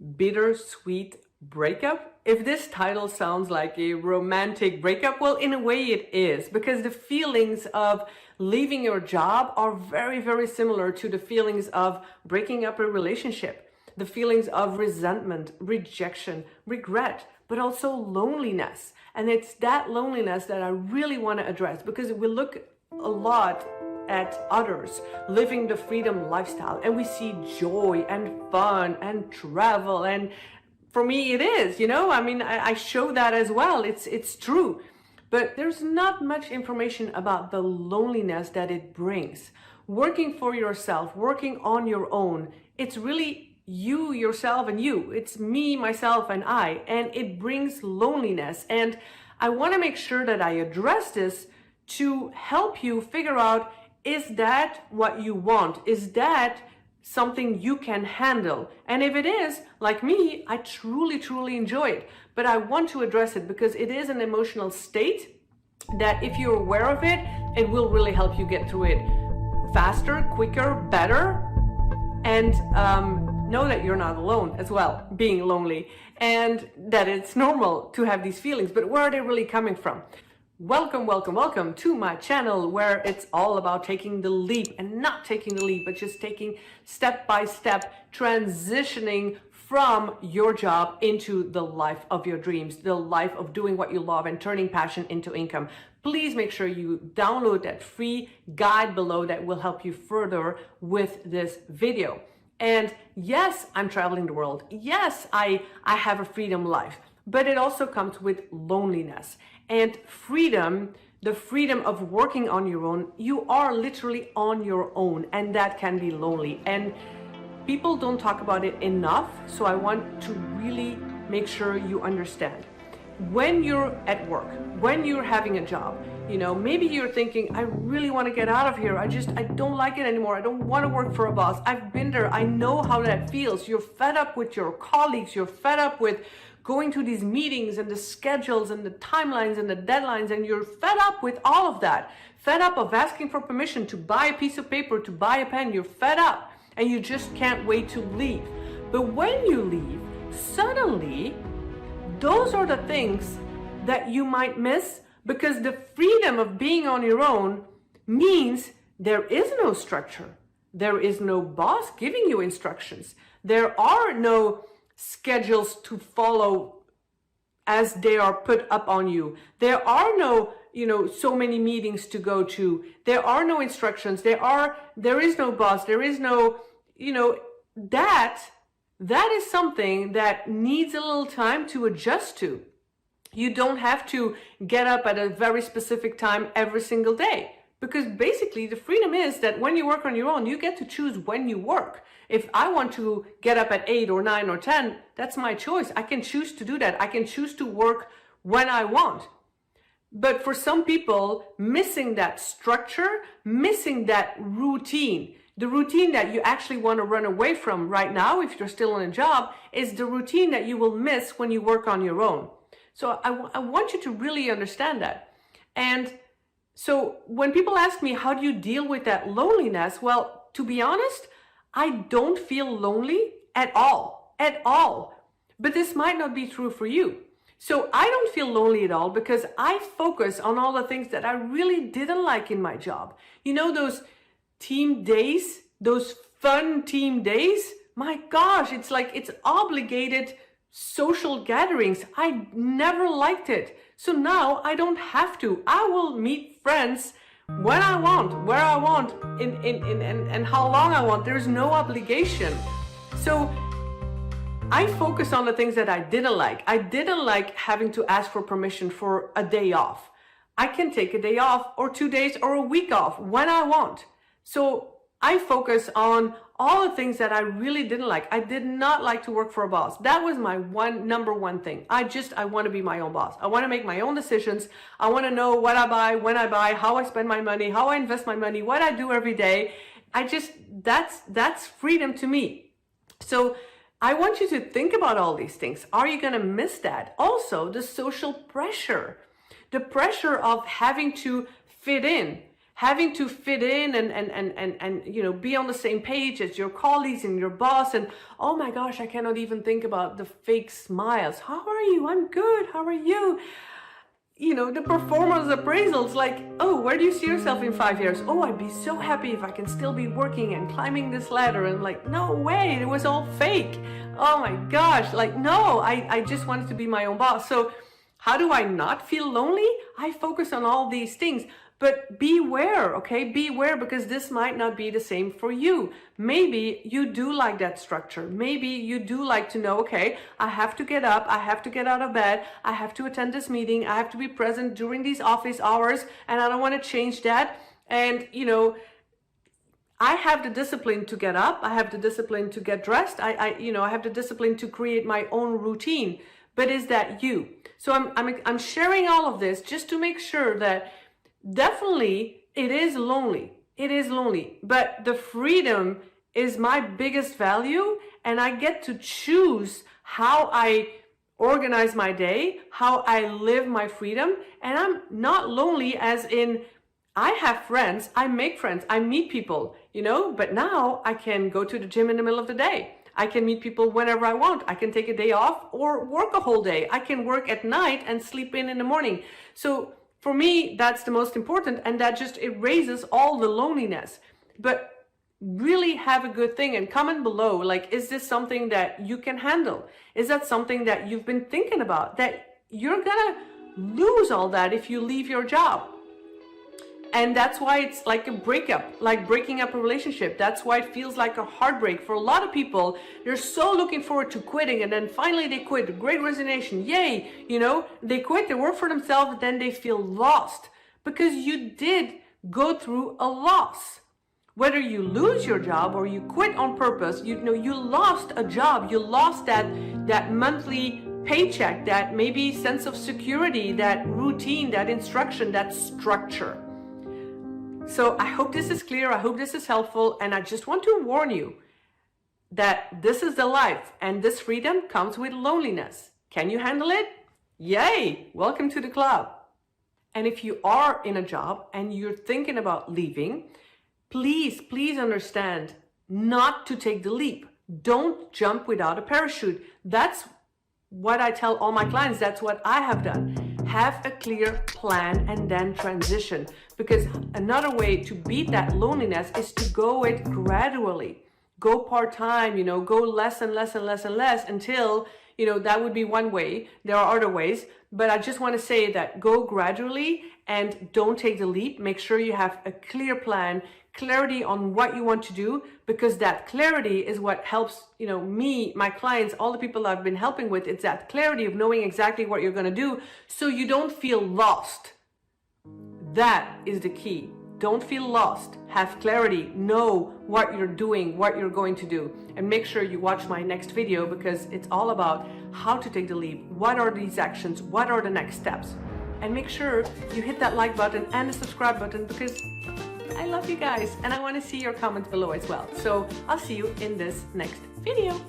Bittersweet Breakup. If this title sounds like a romantic breakup, well, in a way it is, because the feelings of leaving your job are very, very similar to the feelings of breaking up a relationship. The feelings of resentment, rejection, regret, but also loneliness. And it's that loneliness that I really want to address, because we look a lot at others living the freedom lifestyle and we see joy and fun and travel, and for me it is, I mean, I show that as well. It's true, but there's not much information about the loneliness that it brings. Working for yourself, working on your own, it's really you, yourself, and you. It's me, myself, and I, and it brings loneliness. And I want to make sure that I address this to help you figure out, is that what you want? Is that something you can handle? And if it is, like me, I truly, truly enjoy it. But I want to address it because it is an emotional state that if you're aware of it, it will really help you get through it faster, quicker, better. And know that you're not alone as well, being lonely, and that it's normal to have these feelings. But where are they really coming from? Welcome, welcome, welcome to my channel, where it's all about taking the leap, and not taking the leap, but just taking step by step, transitioning from your job into the life of your dreams, the life of doing what you love and turning passion into income. Please make sure you download that free guide below that will help you further with this video. And yes, I'm traveling the world. Yes, I have a freedom life, but it also comes with loneliness. And freedom, the freedom of working on your own, you are literally on your own, and that can be lonely. And people don't talk about it enough, so I want to really make sure you understand. When you're at work, when you're having a job, maybe you're thinking, I really want to get out of here. I don't like it anymore. I don't want to work for a boss. I've been there. I know how that feels. You're fed up with your colleagues. You're fed up with going to these meetings and the schedules and the timelines and the deadlines, and you're fed up with all of that. Fed up of asking for permission to buy a piece of paper, to buy a pen. You're fed up and you just can't wait to leave. But when you leave, suddenly, those are the things that you might miss, because the freedom of being on your own means there is no structure. There is no boss giving you instructions. There are no schedules to follow as they are put up on you. There are no, so many meetings to go to. There are no instructions. There is no boss. There is no, that is something that needs a little time to adjust to. You don't have to get up at a very specific time every single day, because basically the freedom is that when you work on your own, you get to choose when you work. If I want to get up at 8 or 9 or 10, that's my choice. I can choose to do that. I can choose to work when I want. But for some people, missing that structure, missing that routine, the routine that you actually want to run away from right now, if you're still in a job, is the routine that you will miss when you work on your own. So I want you to really understand that. And so when people ask me, how do you deal with that loneliness? Well, to be honest, I don't feel lonely at all. But this might not be true for you. So I don't feel lonely at all because I focus on all the things that I really didn't like in my job. Those team days, those fun team days, my gosh, it's like it's obligated social gatherings. I never liked it. So now I don't have to. I will meet friends when I want, where I want, and how long I want. There's no obligation. So I focus on the things that I didn't like. I didn't like having to ask for permission for a day off. I can take a day off or 2 days or a week off when I want. So I focus on all the things that I really didn't like. I did not like to work for a boss. That was my number one thing. I want to be my own boss. I want to make my own decisions. I want to know what I buy, when I buy, how I spend my money, how I invest my money, what I do every day. That's freedom to me. So I want you to think about all these things. Are you going to miss that? Also, the social pressure, the pressure of having to fit in, having to fit in and you know, be on the same page as your colleagues and your boss. And oh my gosh, I cannot even think about the fake smiles. How are you? I'm good. How are you? You know, the performance appraisals, like, oh, where do you see yourself in 5 years? Oh, I'd be so happy if I can still be working and climbing this ladder. And like, no way, it was all fake. Oh my gosh, like, no, I just wanted to be my own boss. So how do I not feel lonely? I focus on all these things. But beware, okay? Beware, because this might not be the same for you. Maybe you do like that structure. Maybe you do like to know, okay, I have to get up, I have to get out of bed, I have to attend this meeting, I have to be present during these office hours, and I don't want to change that. And, you know, I have the discipline to get up, I have the discipline to get dressed, I have the discipline to create my own routine. But is that you? So I'm sharing all of this just to make sure that definitely it is lonely. It is lonely, but the freedom is my biggest value, and I get to choose how I organize my day, how I live my freedom. And I'm not lonely as in I have friends, I make friends, I meet people, you know, but now I can go to the gym in the middle of the day. I can meet people whenever I want. I can take a day off or work a whole day. I can work at night and sleep in the morning. So for me, that's the most important, and that just erases all the loneliness. But really have a good thing and comment below, like, is this something that you can handle? Is that something that you've been thinking about, that you're gonna lose all that if you leave your job? And that's why it's like a breakup, like breaking up a relationship. That's why it feels like a heartbreak. For a lot of people, they're so looking forward to quitting, and then finally they quit. Great resignation, yay! You know, they quit, they work for themselves, and then they feel lost because you did go through a loss. Whether you lose your job or you quit on purpose, you know, you lost a job, you lost that monthly paycheck, that maybe sense of security, that routine, that instruction, that structure. So I hope this is clear, I hope this is helpful, and I just want to warn you that this is the life, and this freedom comes with loneliness. Can you handle it? Yay! Welcome to the club. And if you are in a job and you're thinking about leaving, please understand not to take the leap. Don't jump without a parachute. That's what I tell all my clients. That's what I have done. Have a clear plan and then transition, because another way to beat that loneliness is to go it gradually. Go part-time, you know, go less and less and less and less until, you know, that would be one way. There are other ways, but I just want to say that go gradually and don't take the leap. Make sure you have a clear plan, clarity on what you want to do, because that clarity is what helps, you know, me, my clients, all the people I've been helping with. It's that clarity of knowing exactly what you're going to do so you don't feel lost. That is the key. Don't feel lost. Have clarity. Know what you're doing, what you're going to do. And make sure you watch my next video, because it's all about how to take the leap. What are these actions? What are the next steps? And make sure you hit that like button and the subscribe button, because I love you guys and I want to see your comments below as well. So I'll see you in this next video.